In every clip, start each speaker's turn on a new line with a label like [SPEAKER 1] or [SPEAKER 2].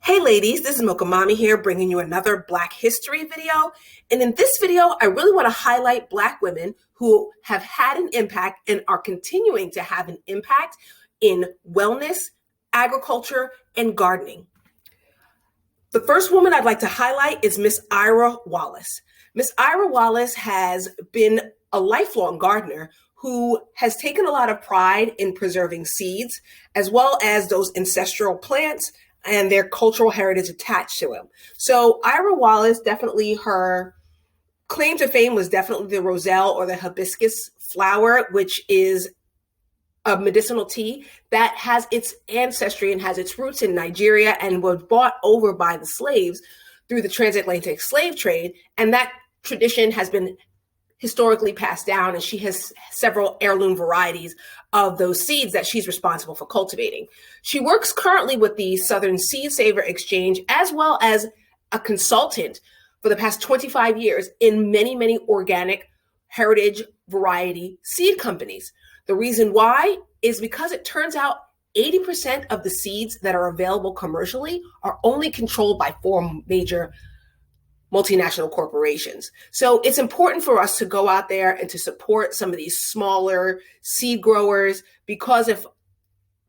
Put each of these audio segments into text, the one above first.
[SPEAKER 1] Hey ladies, this is Mocha Mommy here bringing you another Black History video. And in this video, I really want to highlight Black women who have had an impact and are continuing to have an impact in wellness, agriculture, and gardening. The first woman I'd like to highlight is Miss Ira Wallace. Miss Ira Wallace has been a lifelong gardener who has taken a lot of pride in preserving seeds, as well as those ancestral plants and their cultural heritage attached to them. So Ira Wallace, definitely her claim to fame was definitely the roselle or the hibiscus flower, which is a medicinal tea that has its ancestry and has its roots in Nigeria and was brought over by the slaves through the transatlantic slave trade. And that tradition has been historically passed down, and she has several heirloom varieties of those seeds that she's responsible for cultivating. She works currently with the Southern Seed Saver Exchange as well as a consultant for the past 25 years in many organic heritage variety seed companies. The reason why is because it turns out 80% of the seeds that are available commercially are only controlled by 4 major multinational corporations. So it's important for us to go out there and to support some of these smaller seed growers, because if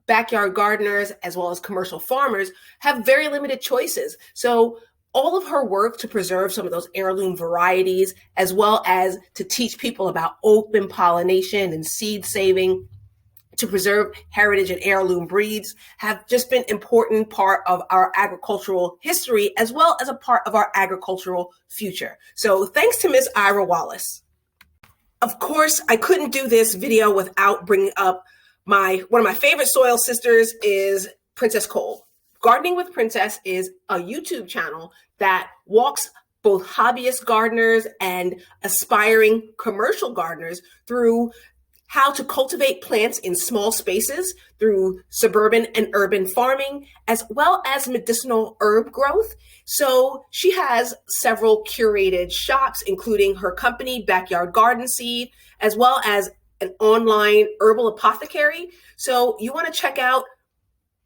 [SPEAKER 1] backyard gardeners as well as commercial farmers have very limited choices. So all of her work to preserve some of those heirloom varieties, as well as to teach people about open pollination and seed saving, to preserve heritage and heirloom breeds, have just been important part of our agricultural history, as well as a part of our agricultural future. So thanks to Ms. Ira Wallace. Of course, I couldn't do this video without bringing up one of my favorite soil sisters is Princess Cole. Gardening with Princess is a YouTube channel that walks both hobbyist gardeners and aspiring commercial gardeners through how to cultivate plants in small spaces through suburban and urban farming, as well as medicinal herb growth. So she has several curated shops, including her company, Backyard Garden Seed, as well as an online herbal apothecary. So you want to check out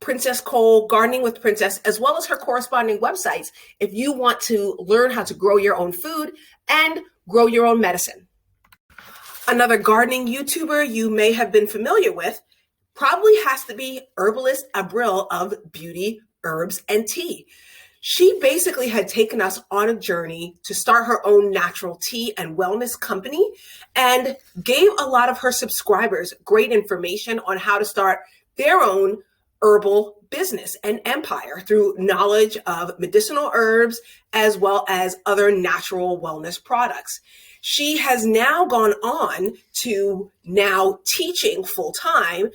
[SPEAKER 1] Princess Cole, Gardening with Princess, as well as her corresponding websites if you want to learn how to grow your own food and grow your own medicine. Another gardening YouTuber you may have been familiar with probably has to be herbalist Abril of Beauty, Herbs, and Tea. She basically had taken us on a journey to start her own natural tea and wellness company and gave a lot of her subscribers great information on how to start their own herbal business and empire through knowledge of medicinal herbs as well as other natural wellness products. She has now gone on to now teaching full time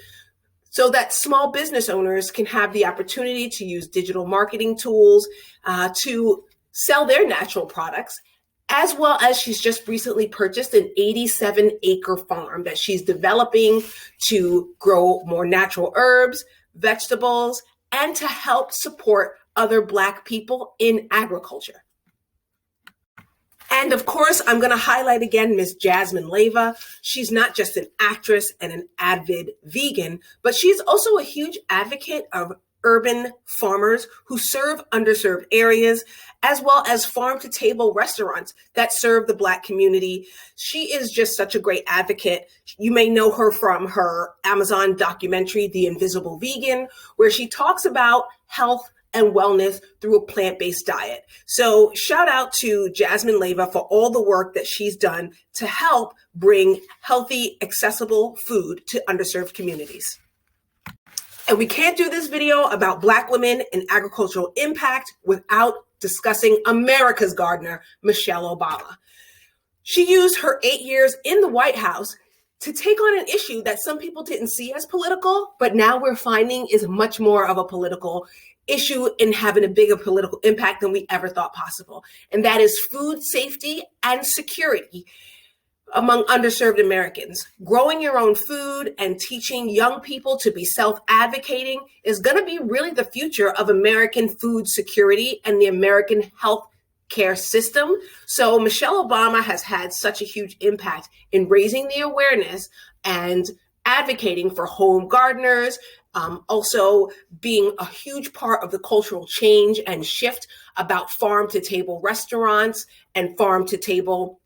[SPEAKER 1] so that small business owners can have the opportunity to use digital marketing tools to sell their natural products, as well as she's just recently purchased an 87-acre farm that she's developing to grow more natural herbs, vegetables, and to help support other Black people in agriculture. And of course, I'm going to highlight again Miss Jasmine Leyva. She's not just an actress and an avid vegan, but she's also a huge advocate of urban farmers who serve underserved areas, as well as farm-to-table restaurants that serve the Black community. She is just such a great advocate. You may know her from her Amazon documentary, The Invisible Vegan, where she talks about health and wellness through a plant-based diet. So shout out to Jasmine Leyva for all the work that she's done to help bring healthy, accessible food to underserved communities. And we can't do this video about Black women and agricultural impact without discussing America's gardener, Michelle Obama. She used her 8 years in the White House to take on an issue that some people didn't see as political, but now we're finding is much more of a political issue and having a bigger political impact than we ever thought possible. And that is food safety and security among underserved Americans. Growing your own food and teaching young people to be self-advocating is going to be really the future of American food security and the American health care system. So Michelle Obama has had such a huge impact in raising the awareness and advocating for home gardeners, Also being a huge part of the cultural change and shift about farm to table restaurants and farm to table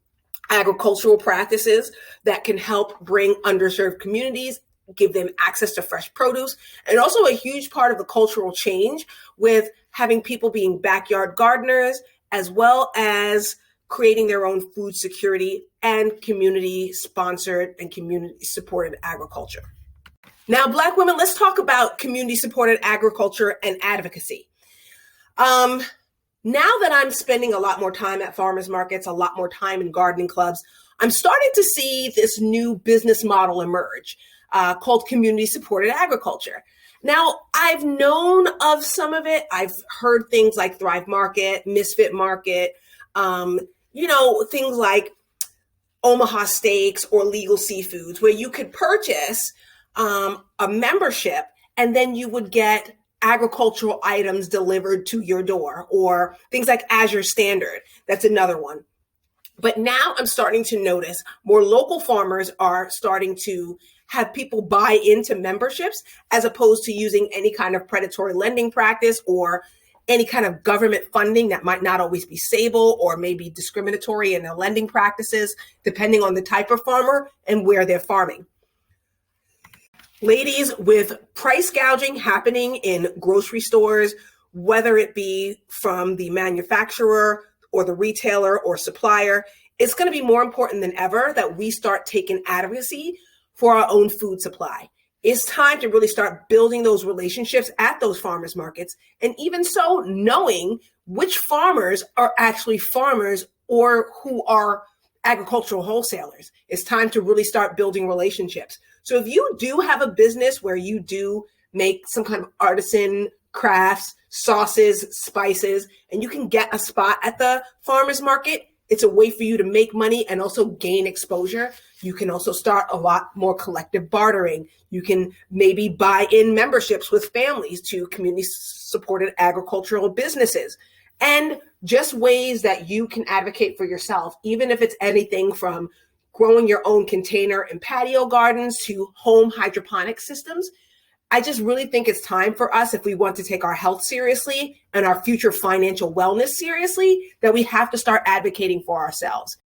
[SPEAKER 1] agricultural practices that can help bring underserved communities, give them access to fresh produce, and also a huge part of the cultural change with having people being backyard gardeners, as well as creating their own food security and community sponsored and community supported agriculture. Now, Black women, let's talk about community supported agriculture and advocacy. Now that I'm spending a lot more time at farmers markets, a lot more time in gardening clubs, I'm starting to see this new business model emerge called community supported agriculture. Now, I've known of some of it. I've heard things like Thrive Market, Misfit Market, things like Omaha Steaks or Legal Seafoods, where you could purchase a membership and then you would get agricultural items delivered to your door, or things like Azure Standard. That's another one. But now I'm starting to notice more local farmers are starting to have people buy into memberships as opposed to using any kind of predatory lending practice or any kind of government funding that might not always be stable or maybe discriminatory in their lending practices, depending on the type of farmer and where they're farming. Ladies, with price gouging happening in grocery stores, whether it be from the manufacturer or the retailer or supplier, it's going to be more important than ever that we start taking advocacy for our own food supply. It's time to really start building those relationships at those farmers markets, and even so, knowing which farmers are actually farmers or who are agricultural wholesalers. It's time to really start building relationships. So if you do have a business where you do make some kind of artisan crafts, sauces, spices, and you can get a spot at the farmer's market, it's a way for you to make money and also gain exposure. You can also start a lot more collective bartering. You can maybe buy in memberships with families to community supported agricultural businesses, and just ways that you can advocate for yourself, even if it's anything from growing your own container and patio gardens to home hydroponic systems. I just really think it's time for us, if we want to take our health seriously and our future financial wellness seriously, that we have to start advocating for ourselves.